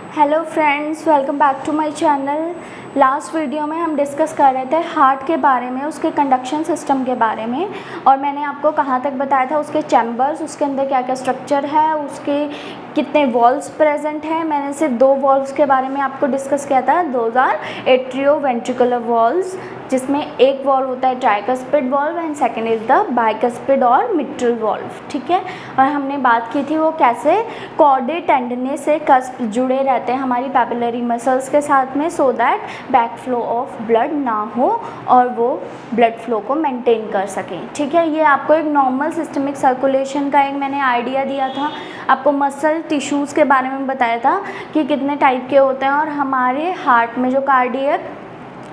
Hello friends, welcome back to my channel. Last video में हम discuss कर रहे थे हार्ट के बारे में, उसके कंडक्शन सिस्टम के बारे में, और मैंने आपको कहाँ तक बताया था उसके चैम्बर्स, उसके अंदर क्या क्या स्ट्रक्चर है, उसके कितने वॉल्व्स प्रेजेंट हैं। मैंने सिर्फ 2 वॉल्व्स के बारे में आपको डिस्कस किया था। दोज आर एट्रियोवेंट्रिकुलर वॉल्व्स, जिसमें एक वॉल्व होता है tricuspid valve and second is the bicuspid और मिट्रल वॉल्व। ठीक है, और हमने बात की थी वो कैसे कॉर्डे टेंडने से कस्प जुड़े रहते हैं हमारी पैपिलरी मसल्स के साथ में, so that back flow of blood ना हो और वो ब्लड फ्लो को मेंटेन कर सकें। ठीक है, ये आपको एक नॉर्मल सिस्टमिक सर्कुलेशन का एक मैंने आइडिया दिया था। आपको मसल टिश्यूज़ के बारे में बताया था कि कितने टाइप के होते हैं, और हमारे हार्ट में जो कार्डियक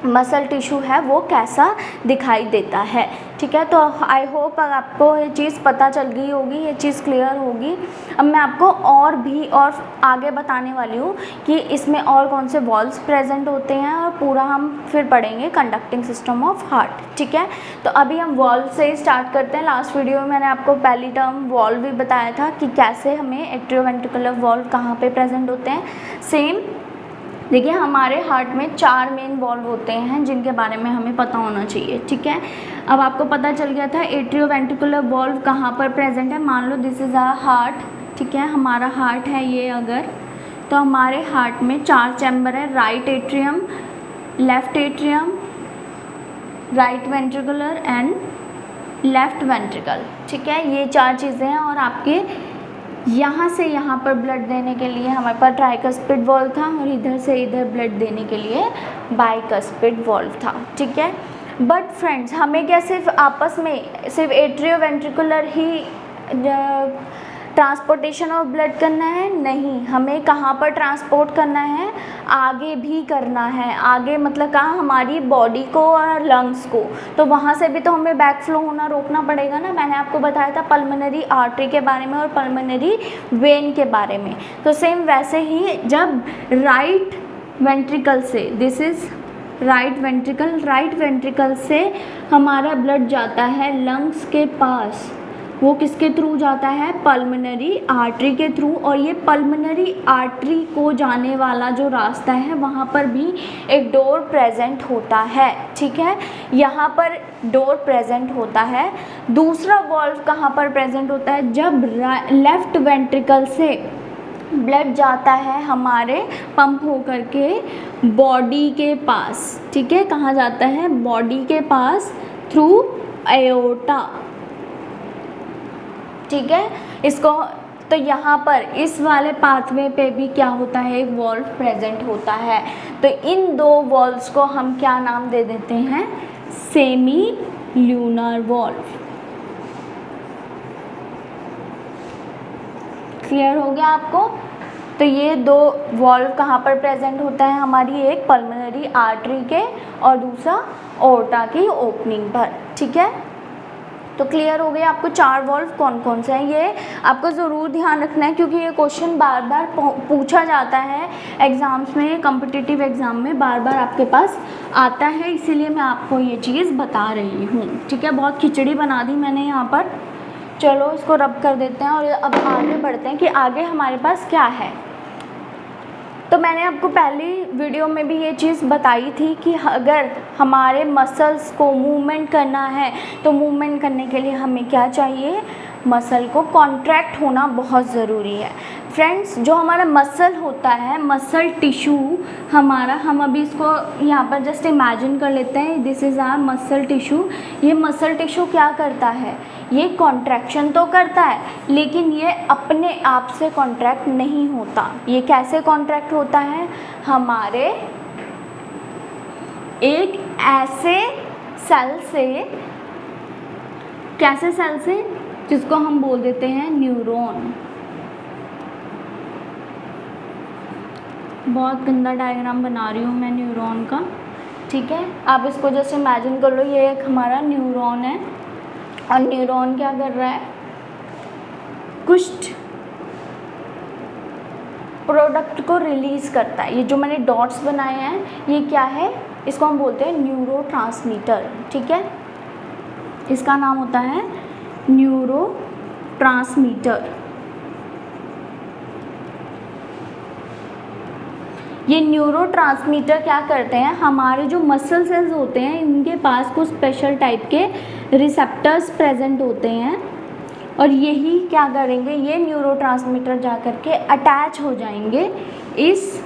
मसल टिश्यू है वो कैसा दिखाई देता है। ठीक है, तो आई होप आपको ये चीज़ पता चल गई होगी, ये चीज़ क्लियर होगी। अब मैं आपको और आगे बताने वाली हूँ कि इसमें और कौन से वॉल्व्स प्रेजेंट होते हैं, और पूरा हम फिर पढ़ेंगे कंडक्टिंग सिस्टम ऑफ हार्ट। ठीक है, तो अभी हम वॉल्व से ही स्टार्ट करते हैं। लास्ट वीडियो में मैंने आपको पहली टर्म वॉल्व भी बताया था कि कैसे हमें एट्रियोवेंट्रिकुलर वॉल्व कहाँ पे प्रेजेंट होते हैं। सेम देखिए, हमारे हार्ट में 4 मेन वॉल्व होते हैं जिनके बारे में हमें पता होना चाहिए। ठीक है, अब आपको पता चल गया था एट्रियोवेंट्रिकुलर वॉल्व कहाँ पर प्रेजेंट है। मान लो दिस इज़ आ हार्ट। ठीक है, हमारा हार्ट है ये, अगर तो हमारे हार्ट में 4 चैम्बर है, right atrium, left atrium, right ventricular and left ventricle. ठीक है, ये 4 चीज़ें हैं, और आपके यहाँ से यहाँ पर ब्लड देने के लिए हमारे पास ट्राइकस्पिड वॉल्व था, और इधर से इधर ब्लड देने के लिए बाइकस्पिड वॉल्व था। ठीक है, बट फ्रेंड्स, हमें क्या सिर्फ आपस में सिर्फ atrioventricular he transportation of blood करना है? नहीं, हमें कहाँ पर ट्रांसपोर्ट करना है, आगे भी करना है। आगे मतलब कहाँ, हमारी बॉडी को और लंग्स को, तो वहाँ से भी तो हमें बैक फ्लो होना रोकना पड़ेगा ना। मैंने आपको बताया था पल्मोनरी आर्टरी के बारे में और पल्मोनरी वेन के बारे में। तो सेम वैसे ही जब राइट वेंट्रिकल से, दिस इज़ राइट वेंट्रिकल से हमारा ब्लड जाता है लंग्स के पास, वो किसके थ्रू जाता है? पल्मोनरी आर्टरी के थ्रू। और ये पल्मोनरी आर्टरी को जाने वाला जो रास्ता है वहाँ पर भी एक डोर प्रेजेंट होता है। ठीक है, यहाँ पर डोर प्रेजेंट होता है। दूसरा वॉल्व कहाँ पर प्रेजेंट होता है? जब लेफ्ट वेंट्रिकल से ब्लड जाता है हमारे पंप होकर के बॉडी के पास। ठीक है, कहाँ जाता है? बॉडी के पास थ्रू एओर्टा। ठीक है, इसको तो यहाँ पर इस वाले पाथवे पे भी क्या होता है? एक वॉल्व प्रेजेंट होता है। तो इन 2 वॉल्व्स को हम क्या नाम दे देते हैं? Semi lunar valve. क्लियर हो गया आपको? तो ये 2 वॉल्व कहाँ पर प्रेजेंट होता है हमारी? एक पल्मोनरी आर्टरी के और दूसरा ओर्टा की ओपनिंग पर। ठीक है, तो क्लियर हो गया आपको 4 वॉल्व कौन कौन से हैं। ये आपको ज़रूर ध्यान रखना है, क्योंकि ये क्वेश्चन बार बार पूछा जाता है एग्ज़ाम्स में, कॉम्पिटिटिव एग्ज़ाम में बार बार आपके पास आता है, इसीलिए मैं आपको ये चीज़ बता रही हूँ। ठीक है, बहुत खिचड़ी बना दी मैंने यहाँ पर। चलो इसको रब कर देते हैं और अब आगे बढ़ते हैं कि आगे हमारे पास क्या है। तो मैंने आपको पहली वीडियो में भी ये चीज़ बताई थी कि अगर हमारे मसल्स को मूवमेंट करना है तो मूवमेंट करने के लिए हमें क्या चाहिए? मसल को कॉन्ट्रैक्ट होना बहुत ज़रूरी है। फ्रेंड्स, जो हमारा मसल होता है, मसल टिश्यू हमारा, हम अभी इसको यहाँ पर जस्ट इमेजिन कर लेते हैं, this is our muscle tissue. ये मसल टिश्यू क्या करता है? ये कॉन्ट्रैक्शन तो करता है, लेकिन ये अपने आप से कॉन्ट्रैक्ट नहीं होता। ये कैसे कॉन्ट्रैक्ट होता है? हमारे एक ऐसे सेल से, कैसे सेल से, जिसको हम बोल देते हैं न्यूरॉन। बहुत गंदा डायग्राम बना रही हूँ मैं न्यूरॉन का। ठीक है, आप इसको जैसे इमेजिन कर लो, ये एक हमारा न्यूरॉन है, और न्यूरॉन क्या कर रहा है? कुछ प्रोडक्ट को रिलीज़ करता है। ये जो मैंने डॉट्स बनाए हैं, ये क्या है? इसको हम बोलते हैं न्यूरोट्रांसमीटर। ठीक है, इसका नाम होता है न्यूरोट्रांसमीटर। ये न्यूरोट्रांसमीटर क्या करते हैं, हमारे जो मसल सेल्स होते हैं इनके पास कुछ स्पेशल टाइप के रिसेप्टर्स प्रेजेंट होते हैं और यही क्या करेंगे, ये न्यूरोट्रांसमीटर जा कर के अटैच हो जाएंगे इस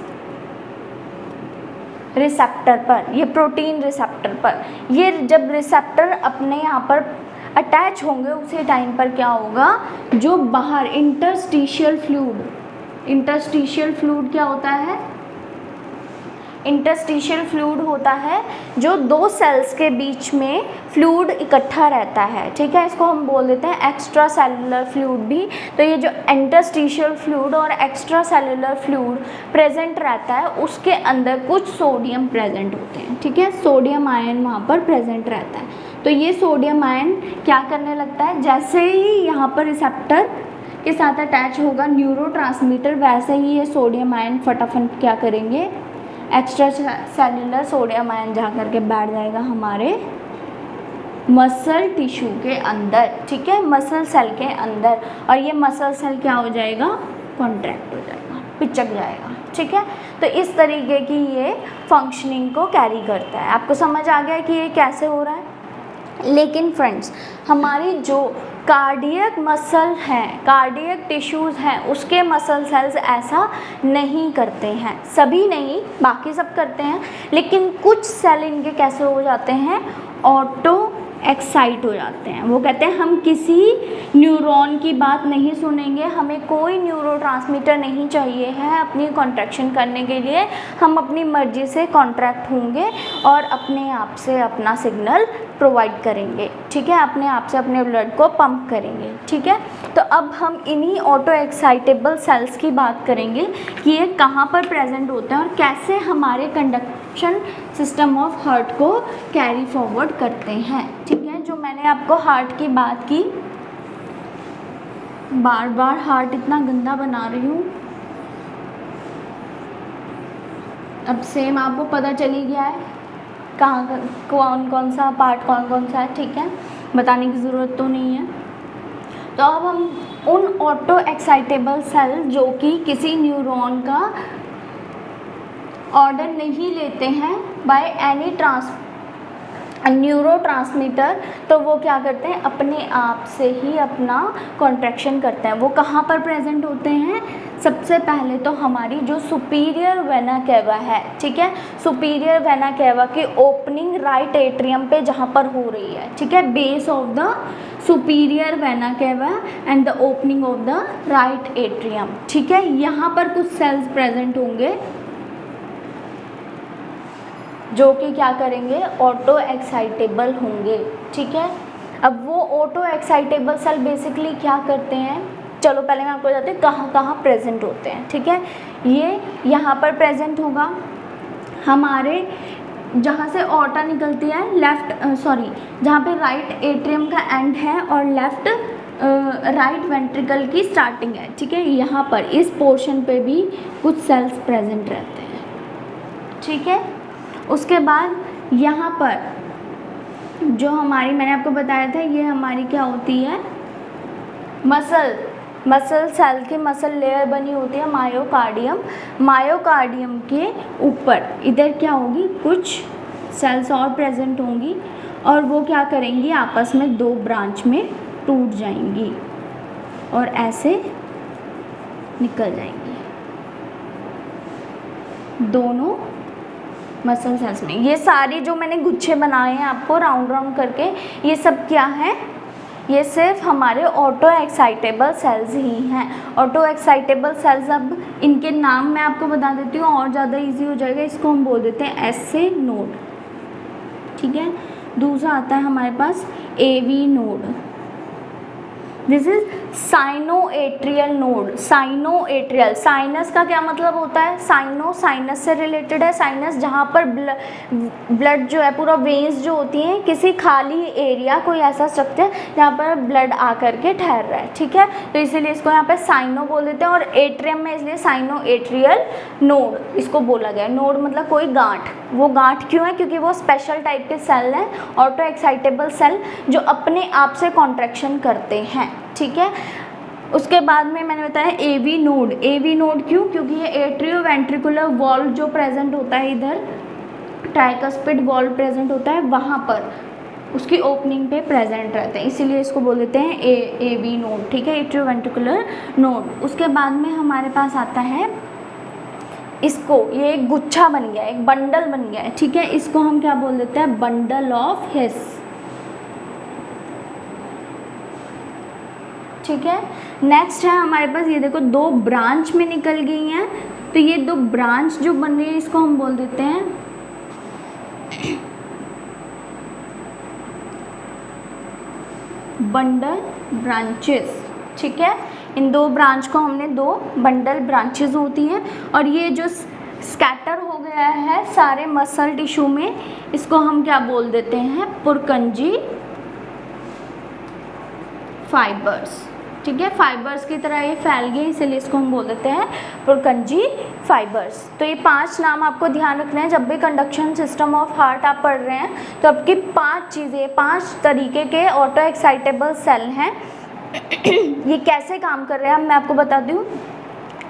रिसेप्टर पर, ये प्रोटीन रिसेप्टर पर। ये जब रिसेप्टर अपने यहाँ पर अटैच होंगे उसी टाइम पर क्या होगा, जो बाहर इंटरस्टिशियल फ्लूइड क्या होता है, इंटरस्टिशियल फ्लूइड होता है जो दो सेल्स के बीच में फ्लूइड इकट्ठा रहता है, ठीक है, इसको हम बोल देते हैं एक्स्ट्रा सेलुलर फ्लूइड भी। तो ये जो इंटरस्टिशियल फ्लूइड और एक्स्ट्रा सेलुलर फ्लूइड प्रेजेंट रहता है उसके अंदर कुछ सोडियम प्रेजेंट होते हैं, ठीक है, सोडियम आयन वहाँ पर प्रेजेंट रहता है। तो ये सोडियम आयन क्या करने लगता है, जैसे ही यहाँ पर रिसेप्टर के साथ अटैच होगा न्यूरोट्रांसमीटर, वैसे ही ये सोडियम आयन फटाफट क्या करेंगे, एक्स्ट्रा सेलुलर सोडियम आयन जा कर के बैठ जाएगा हमारे मसल टिश्यू के अंदर, ठीक है, मसल सेल के अंदर, और ये मसल सेल क्या हो जाएगा, कॉन्ट्रैक्ट हो जाएगा, पिचक जाएगा, ठीक है। तो इस तरीके की ये फंक्शनिंग को कैरी करता है। आपको समझ आ गया कि ये कैसे हो रहा है। लेकिन फ्रेंड्स, हमारी जो कार्डियक मसल हैं, कार्डियक टिश्यूज़ हैं, उसके मसल सेल्स ऐसा नहीं करते हैं, सभी नहीं, बाकी सब करते हैं, लेकिन कुछ सेल इनके कैसे हो जाते हैं, ऑटो एक्साइट हो जाते हैं। वो कहते हैं हम किसी न्यूरॉन की बात नहीं सुनेंगे, हमें कोई न्यूरोट्रांसमीटर नहीं चाहिए है अपनी कॉन्ट्रैक्शन करने के लिए, हम अपनी मर्जी से कॉन्ट्रैक्ट होंगे और अपने आप से अपना सिग्नल प्रोवाइड करेंगे, ठीक है, अपने आप से अपने ब्लड को पंप करेंगे, ठीक है। तो अब हम इन्हीं ऑटो एक्साइटेबल सेल्स की बात करेंगे कि ये कहाँ पर प्रेजेंट होते हैं और कैसे हमारे कंडक्शन सिस्टम ऑफ हार्ट को कैरी फॉरवर्ड करते हैं, ठीक है। जो मैंने आपको हार्ट की बात की, बार बार हार्ट इतना गंदा बना रही हूँ, अब सेम आपको पता चली गया है कहाँ कौन कौन सा पार्ट कौन कौन सा है, ठीक है, बताने की ज़रूरत तो नहीं है। तो अब हम उन ऑटो एक्साइटेबल सेल जो कि किसी न्यूरॉन का ऑर्डर नहीं लेते हैं बाय एनी न्यूरोट्रांसमीटर, तो वो क्या करते हैं, अपने आप से ही अपना कॉन्ट्रैक्शन करते हैं। वो कहाँ पर प्रेजेंट होते हैं, सबसे पहले तो हमारी जो सुपीरियर वेना केवा है, ठीक है, सुपीरियर वेना केवा की ओपनिंग राइट एट्रियम पे जहाँ पर हो रही है, ठीक है, base of the superior vena cava and the opening of the right atrium, ठीक है। यहाँ पर कुछ सेल्स प्रेजेंट होंगे जो कि क्या करेंगे, ऑटो एक्साइटेबल होंगे, ठीक है। अब वो ऑटो एक्साइटेबल सेल बेसिकली क्या करते हैं, चलो पहले मैं आपको बताती हूँ कहाँ कहाँ प्रेजेंट होते हैं, ठीक है। ये यहाँ पर प्रेजेंट होगा हमारे जहाँ से ऑर्टा निकलती है जहाँ पे राइट एट्रियम का एंड है और लेफ्ट राइट वेंट्रिकल की स्टार्टिंग है, ठीक है, यहाँ पर इस पोर्शन पे भी कुछ सेल्स प्रेजेंट रहते हैं, ठीक है। उसके बाद यहाँ पर जो हमारी मैंने आपको बताया था, ये हमारी क्या होती है, मसल सेल की मसल लेयर बनी होती है मायोकार्डियम के ऊपर इधर क्या होगी, कुछ सेल्स और प्रेजेंट होंगी और वो क्या करेंगी, आपस में दो ब्रांच में टूट जाएंगी और ऐसे निकल जाएंगी दोनों मसल सेल्स में। ये सारी जो मैंने गुच्छे बनाए हैं आपको राउंड राउंड करके, ये सब क्या है, ये सिर्फ हमारे ऑटो एक्साइटेबल सेल्स ही हैं। ऑटो एक्साइटेबल सेल्स, अब इनके नाम मैं आपको बता देती हूँ और ज़्यादा इजी हो जाएगा, इसको हम बोल देते हैं एसए नोड, ठीक है। दूसरा आता है हमारे पास AV node, this is sinoatrial node. Sinoatrial, sinus का क्या मतलब होता है, साइनस से रिलेटेड है, साइनस जहाँ पर ब्लड जो है पूरा वेन्स जो होती हैं, किसी खाली एरिया कोई ऐसा स्ट्रक्चर जहाँ पर ब्लड आकर के ठहर रहा है, ठीक है, तो इसीलिए इसको यहाँ पे साइनो बोल देते हैं। और एट्रियम में इसलिए साइनोएट्रियल नोड इसको बोला गया। नोड मतलब कोई गांठ, वो गांठ क्यों है, क्योंकि वो स्पेशल टाइप के सेल हैं, ऑटो एक्साइटेबल सेल, जो अपने आप से कॉन्ट्रैक्शन करते हैं, ठीक है। उसके बाद में मैंने बताया एवी नोड। एवी नोड क्यों? क्योंकि ये एट्रियो वेंट्रिकुलर वॉल्व जो प्रेजेंट होता है इधर, ट्राइकस्पिड वॉल्व प्रेजेंट होता है वहाँ पर, उसकी ओपनिंग पे प्रेजेंट रहते हैं, इसीलिए इसको बोल देते हैं एवी नोड। ठीक है, एट्रियो वेंट्रिकुलर नोड। उसके बाद में हमारे पास आता है इसको, ये एक गुच्छा बन गया, एक बंडल बन गया है। ठीक है, इसको हम क्या बोल देते हैं? बंडल ऑफ हिस। ठीक है, नेक्स्ट है हमारे पास, ये देखो 2 ब्रांच में निकल गई हैं, तो ये 2 ब्रांच जो बन रही है इसको हम बोल देते हैं बंडल ब्रांचेस। ठीक है, इन 2 ब्रांच को हमने 2 बंडल ब्रांचेस होती हैं। और ये जो स्कैटर हो गया है सारे मसल टिश्यू में, इसको हम क्या बोल देते हैं? पुरकंजी फाइबर्स। ठीक है, फाइबर्स की तरह ये फैल गए, इसलिए इसको हम बोल देते हैं पुरकंजी फाइबर्स। तो ये 5 नाम आपको ध्यान रखना है जब भी कंडक्शन सिस्टम ऑफ हार्ट आप पढ़ रहे हैं, तो आपकी 5 चीज़ें, 5 तरीके के ऑटो एक्साइटेबल सेल हैं। ये कैसे काम कर रहे हैं मैं आपको बता दूँ।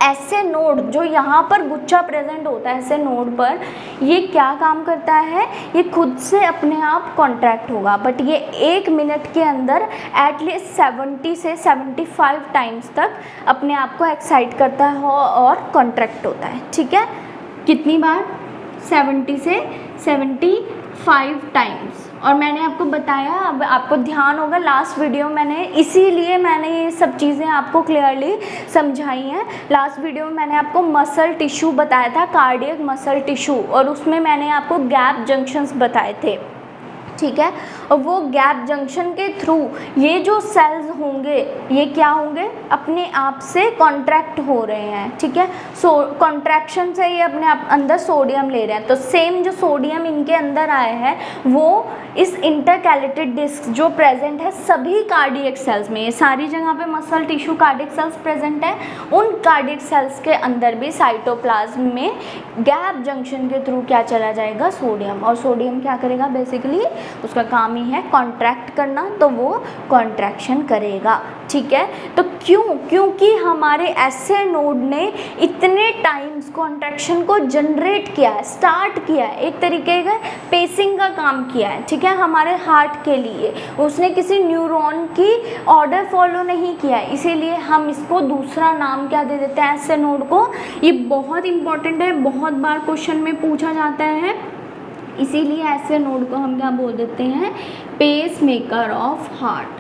ऐसे नोड जो यहाँ पर गुच्छा प्रेजेंट होता है, ऐसे नोड पर ये क्या काम करता है? ये खुद से अपने आप कॉन्ट्रैक्ट होगा, बट ये 1 मिनट के अंदर एटलीस्ट 70 से 75 टाइम्स तक अपने आप को एक्साइट करता है और कॉन्ट्रैक्ट होता है। ठीक है, कितनी बार? 70 से 75 टाइम्स। और मैंने आपको बताया, अब आपको ध्यान होगा लास्ट वीडियो मैंने, इसीलिए मैंने ये सब चीज़ें आपको क्लियरली समझाई हैं। लास्ट वीडियो में मैंने आपको मसल टिश्यू बताया था, कार्डियक मसल टिश्यू, और उसमें मैंने आपको गैप जंक्शंस बताए थे। ठीक है, और वो गैप जंक्शन के थ्रू ये जो सेल्स होंगे ये क्या होंगे? अपने आप से कॉन्ट्रैक्ट हो रहे हैं। ठीक है, सो कॉन्ट्रैक्शन से ये अपने आप अंदर सोडियम ले रहे हैं, तो सेम जो सोडियम इनके अंदर आया है वो इस इंटरकैलेटेड डिस्क जो प्रेजेंट है सभी कार्डियक सेल्स में, ये सारी जगह पे muscle tissue cardiac cells present है, उन कार्डियक सेल्स के अंदर भी साइटोप्लाज्म में गैप जंक्शन के थ्रू क्या चला जाएगा? सोडियम। और सोडियम क्या करेगा? बेसिकली उसका काम ही है कॉन्ट्रैक्ट करना, तो वो कॉन्ट्रैक्शन करेगा। ठीक है, तो क्योंकि हमारे ऐसे नोड ने इतने टाइम्स कॉन्ट्रैक्शन को जनरेट किया है, स्टार्ट किया है, एक तरीके का पेसिंग का काम किया है। ठीक है, हमारे हार्ट के लिए उसने किसी न्यूरॉन की ऑर्डर फॉलो नहीं किया है, इसीलिए हम इसको दूसरा नाम क्या दे देते हैं ऐसे नोड को? ये बहुत इंपॉर्टेंट है, बहुत बार क्वेश्चन में पूछा जाता है, इसीलिए ऐसे नोड को हम क्या बोल देते हैं? Pacemaker of heart.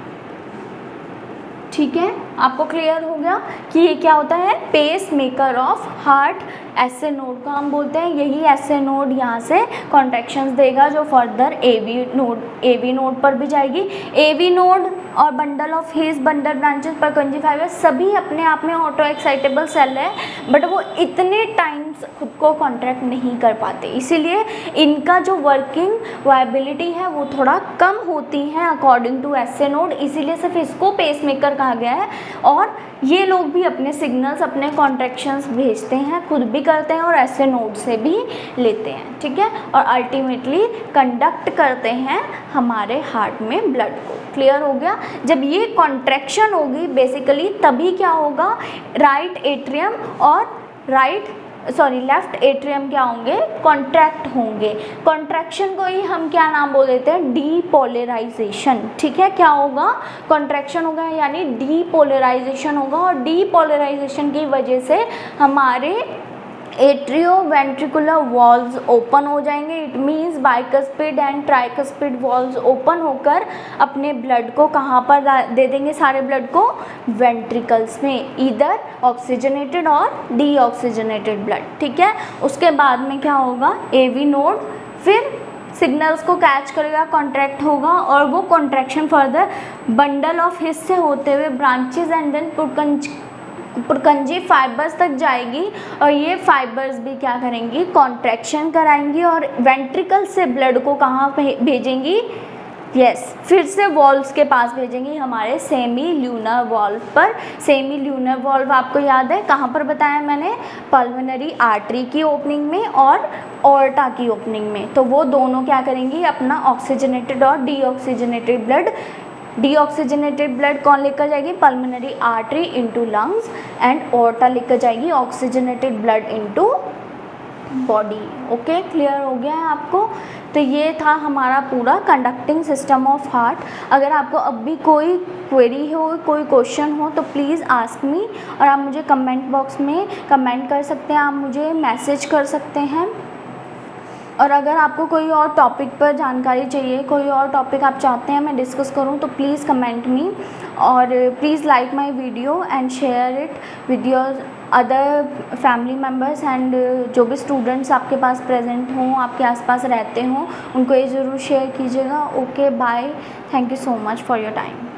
ठीक है, आपको क्लियर हो गया कि ये क्या होता है? Pacemaker of heart. ऐसे नोड को हम बोलते हैं, यही ऐसे नोड यहाँ से कॉन्ट्रैक्शंस देगा जो फर्दर एवी नोड पर भी जाएगी। एवी नोड और bundle of his, bundle branches, पुरकंजी fibre सभी अपने आप में ऑटो एक्साइटेबल सेल है, बट वो इतने टाइम्स खुद को कॉन्ट्रैक्ट नहीं कर पाते, इसीलिए इनका जो वर्किंग वायबिलिटी है वो थोड़ा कम होती है अकॉर्डिंग टू ऐसे नोड, इसीलिए सिर्फ इसको पेसमेकर कहा गया है। और ये लोग भी अपने सिग्नल्स, अपने कॉन्ट्रैक्शंस भेजते हैं, खुद भी करते हैं और ऐसे नोड से भी लेते हैं। ठीक है, और अल्टीमेटली कंडक्ट करते हैं हमारे हार्ट में ब्लड को। क्लियर हो गया? जब ये कॉन्ट्रैक्शन होगी बेसिकली तभी क्या होगा? राइट एट्रियम और लेफ्ट एट्रियम क्या होंगे? कॉन्ट्रैक्ट होंगे। कॉन्ट्रैक्शन को ही हम क्या नाम बोल देते हैं? डीपोलराइजेशन। ठीक है, क्या होगा? कॉन्ट्रैक्शन होगा यानी डीपोलराइजेशन होगा, और डीपोलराइजेशन की वजह से हमारे एट्रियो वेंट्रिकुलर वॉल्व्स ओपन हो जाएंगे। It means bicuspid and tricuspid valves open होकर अपने ब्लड को कहाँ पर दे देंगे? सारे ब्लड को वेंट्रिकल्स में, इधर ऑक्सीजनेटेड और डीऑक्सीजनेटेड ब्लड। ठीक है, उसके बाद में क्या होगा? एवी नोड फिर सिग्नल्स को कैच करेगा, कॉन्ट्रैक्ट होगा, और वो contraction further bundle of His से होते हुए branches and then Purkinje fibres तक जाएगी, और ये फाइबर्स भी क्या करेंगी? कॉन्ट्रैक्शन कराएंगी और वेंट्रिकल से ब्लड को कहाँ भेजेंगी? फिर से वॉल्व्स के पास भेजेंगी, हमारे सेमी ल्यूनर वॉल्व पर। सेमी ल्यूनर वॉल्व आपको याद है कहाँ पर बताया मैंने? पल्मोनरी आर्टरी की ओपनिंग में और ऑर्टा की ओपनिंग में। तो वो दोनों क्या करेंगी? अपना ऑक्सीजनेटेड और डीऑक्सीजनेटेड ब्लड डीऑक्सीजनेटेड ब्लड कौन लेकर जाएगी, pulmonary artery into lungs, and aorta लेकर जाएगी oxygenated blood into body. Okay, clear हो गया है आपको। तो ये था हमारा पूरा कंडक्टिंग सिस्टम ऑफ हार्ट। अगर आपको अब भी कोई क्वेरी हो, कोई क्वेश्चन हो, तो प्लीज़ आस्क मी, और आप मुझे कमेंट बॉक्स में कमेंट कर सकते हैं, आप मुझे मैसेज कर सकते हैं। और अगर आपको कोई और टॉपिक पर जानकारी चाहिए, कोई और टॉपिक आप चाहते हैं मैं डिस्कस करूं, तो प्लीज़ कमेंट मी, और please like my video and share it with your other family members, and जो भी स्टूडेंट्स आपके पास प्रेजेंट हों, आपके आसपास रहते हों, उनको ये ज़रूर शेयर कीजिएगा। Okay, bye, thank you so much for your time.